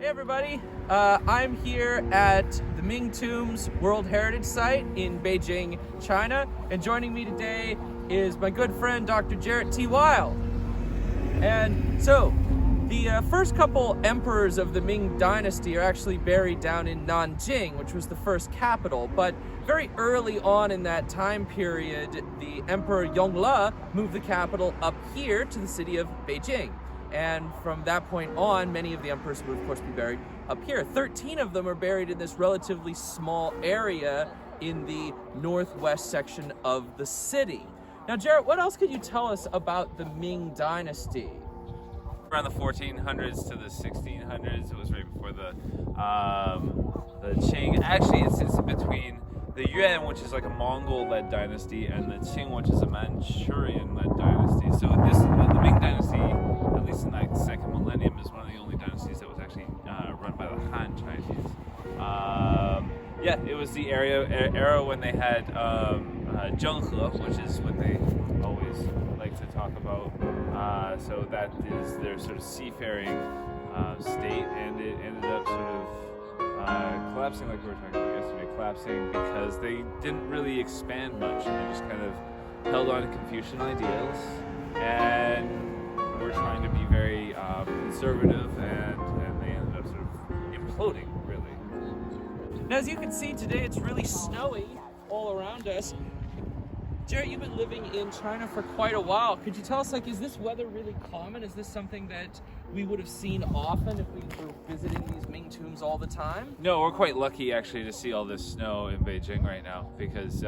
Hey everybody, I'm here at the Ming Tombs World Heritage Site in Beijing, China, and joining me today is my good friend Dr. Jarrett T. Wilde. And so, the first couple emperors of the Ming Dynasty are actually buried down in Nanjing, which was the first capital, but very early on in that time period, the Emperor Yongle moved the capital up here to the city of Beijing. And from that point on, many of the emperors would, of course, be buried up here. 13 of them are buried in this relatively small area in the northwest section of the city. Now, Jarrett, what else could you tell us about the Ming Dynasty? Around the 1400s to the 1600s, it was right before the Qing. Actually, it's between the Yuan, which is like a Mongol-led dynasty, and the Qing, which is a Manchurian-led dynasty. So the Ming Dynasty, at least in that second millennium, is one of the only dynasties that was actually run by the Han Chinese. Yeah, it was the era when they had Zhenghe, which is what they always like to talk about. So that is their sort of seafaring state, and it ended up sort of collapsing, like we were talking about yesterday, collapsing because they didn't really expand much, and they just kind of held on to Confucian ideals, and were trying to be very conservative, and they ended up sort of imploding, really. Now, as you can see today, it's really snowy all around us. Jarrett, you've been living in China for quite a while. Could you tell us, is this weather really common? Is this something that we would have seen often if we were visiting these Ming tombs all the time? No, we're quite lucky actually to see all this snow in Beijing right now because,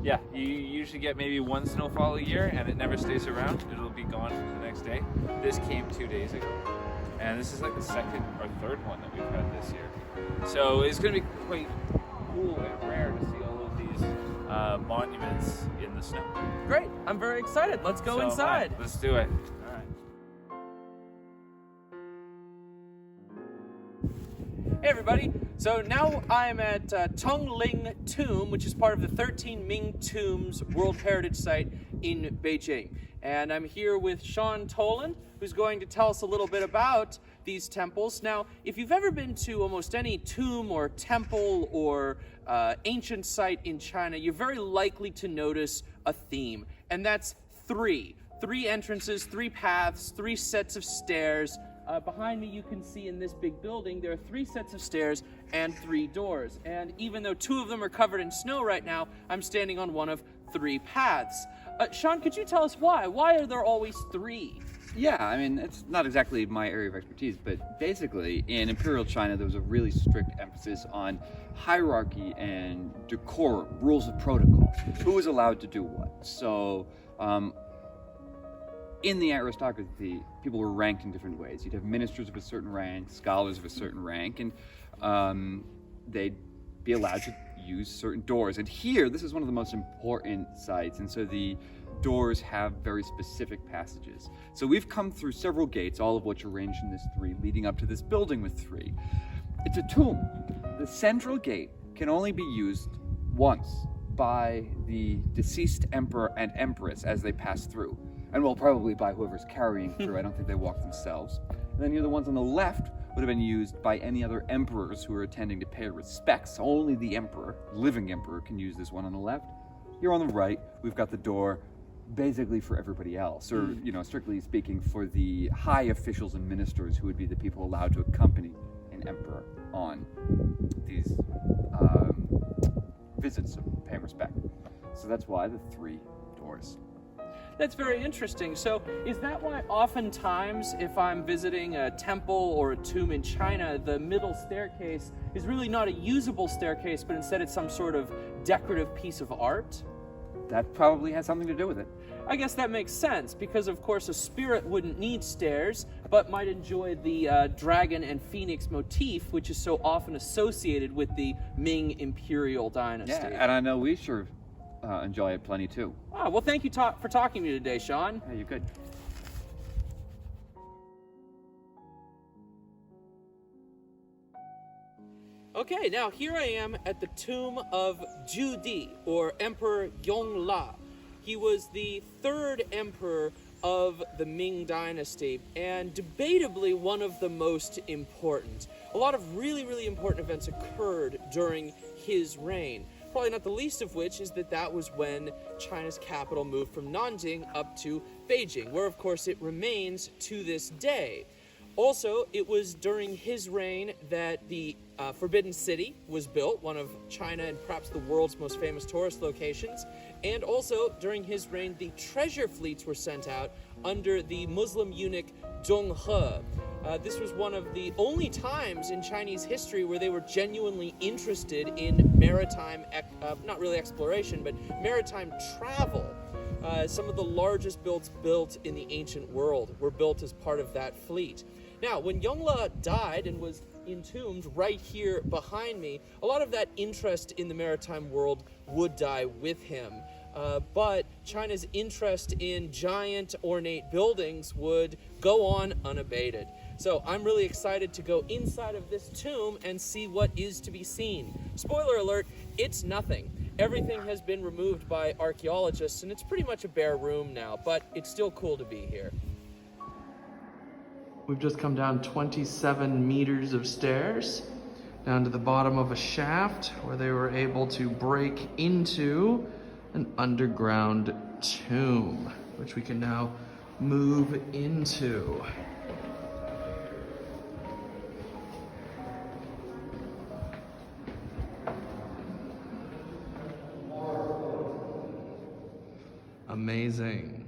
yeah, you usually get maybe one snowfall a year and it never stays around. It'll be gone the next day. This came 2 days ago, and this is like the second or third one that we've had this year. So it's going to be quite cool and rare to see all of these monuments in the snow. Great, I'm very excited. Let's go inside. Let's do it. Hey everybody, so now I'm at Tongling Tomb, which is part of the 13 Ming Tombs World Heritage Site in Beijing. And I'm here with Toland, who's going to tell us a little bit about these temples. Now, if you've ever been to almost any tomb or temple or ancient site in China, you're very likely to notice a theme, and that's three. 3 entrances, 3 paths, 3 sets of stairs. Behind me, you can see in this big building, there are 3 sets of stairs and 3 doors. And even though 2 of them are covered in snow right now, I'm standing on one of 3 paths. Sean, could you tell us why? Why are there always 3? Yeah, I mean, it's not exactly my area of expertise, but basically in Imperial China, there was a really strict emphasis on hierarchy and decorum, rules of protocol, who was allowed to do what. So, in the aristocracy, people were ranked in different ways. You'd have ministers of a certain rank, scholars of a certain rank, and they'd be allowed to use certain doors. And here, this is one of the most important sites, and so the doors have very specific passages. So we've come through several gates, all of which are arranged in this 3, leading up to this building with 3. It's a tomb. The central gate can only be used once by the deceased emperor and empress as they pass through. And well, probably by whoever's carrying through. I don't think they walk themselves. And then here, the ones on the left would have been used by any other emperors who are attending to pay respects. Only the emperor, living emperor, can use this one on the left. Here on the right, we've got the door basically for everybody else, or, strictly speaking, for the high officials and ministers who would be the people allowed to accompany an emperor on these visits of paying respect. So that's why the 3 doors. That's very interesting. So is that why oftentimes if I'm visiting a temple or a tomb in China, the middle staircase is really not a usable staircase, but instead it's some sort of decorative piece of art? That probably has something to do with it. I guess that makes sense, because of course a spirit wouldn't need stairs, but might enjoy the dragon and phoenix motif, which is so often associated with the Ming Imperial Dynasty. Yeah, and I know we sure enjoy it plenty too. Ah, well, thank you for talking to me today, Sean. Yeah, you're good. Okay, now here I am at the tomb of Ju Di, or Emperor Yongle. He was the 3rd emperor of the Ming Dynasty, and debatably one of the most important. A lot of really, really important events occurred during his reign. Probably not the least of which is that was when China's capital moved from Nanjing up to Beijing, where of course it remains to this day. Also, it was during his reign that the Forbidden City was built, one of China and perhaps the world's most famous tourist locations. And also, during his reign, the treasure fleets were sent out under the Muslim eunuch Zhong He. This was one of the only times in Chinese history where they were genuinely interested in maritime, not really exploration, but maritime travel. Some of the largest boats built in the ancient world were built as part of that fleet. Now, when Yongle died and was entombed right here behind me, a lot of that interest in the maritime world would die with him. But China's interest in giant ornate buildings would go on unabated. So I'm really excited to go inside of this tomb and see what is to be seen. Spoiler alert, it's nothing. Everything has been removed by archaeologists and it's pretty much a bare room now, but it's still cool to be here. We've just come down 27 meters of stairs down to the bottom of a shaft where they were able to break into an underground tomb, which we can now move into. Amazing.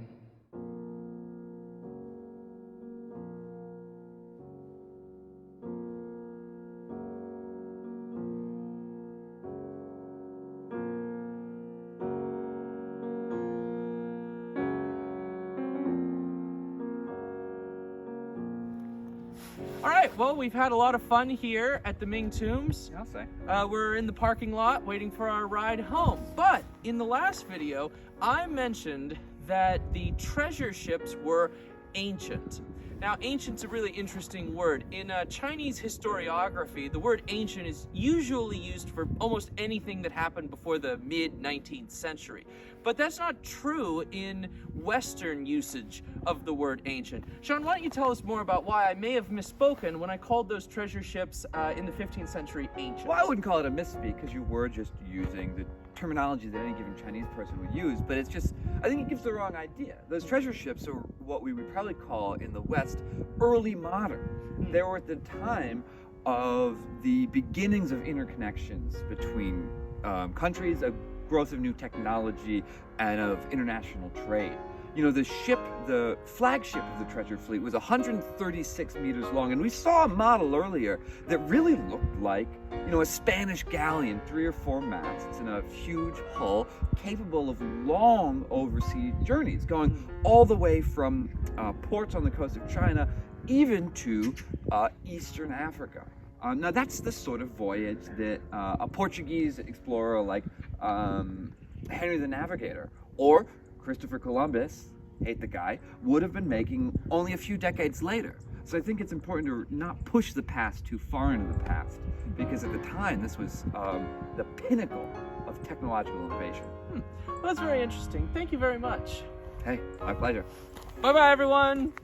All right, well, we've had a lot of fun here at the Ming Tombs. I'll say. We're in the parking lot waiting for our ride home. But in the last video, I mentioned that the treasure ships were ancient. Now, ancient's a really interesting word. In Chinese historiography, the word ancient is usually used for almost anything that happened before the mid-19th century. But that's not true in Western usage of the word ancient. Sean, why don't you tell us more about why I may have misspoken when I called those treasure ships in the 15th century ancient? Well, I wouldn't call it a misspeak because you were just using the terminology that any given Chinese person would use, but it's just, I think it gives the wrong idea. Those treasure ships are what we would probably call in the West early modern. They were at the time of the beginnings of interconnections between countries, a growth of new technology, and of international trade. You know, the ship, the flagship of the treasure fleet was 136 meters long, and we saw a model earlier that really looked like, you know, a Spanish galleon, 3 or 4 masts and a huge hull, capable of long overseas journeys, going all the way from ports on the coast of China, even to Eastern Africa. Now that's the sort of voyage that a Portuguese explorer like Henry the Navigator or Christopher Columbus, hate the guy, would have been making only a few decades later. So I think it's important to not push the past too far into the past, because at the time this was the pinnacle of technological innovation. Well, that's very interesting. Thank you very much. Hey, my pleasure. Bye-bye, everyone.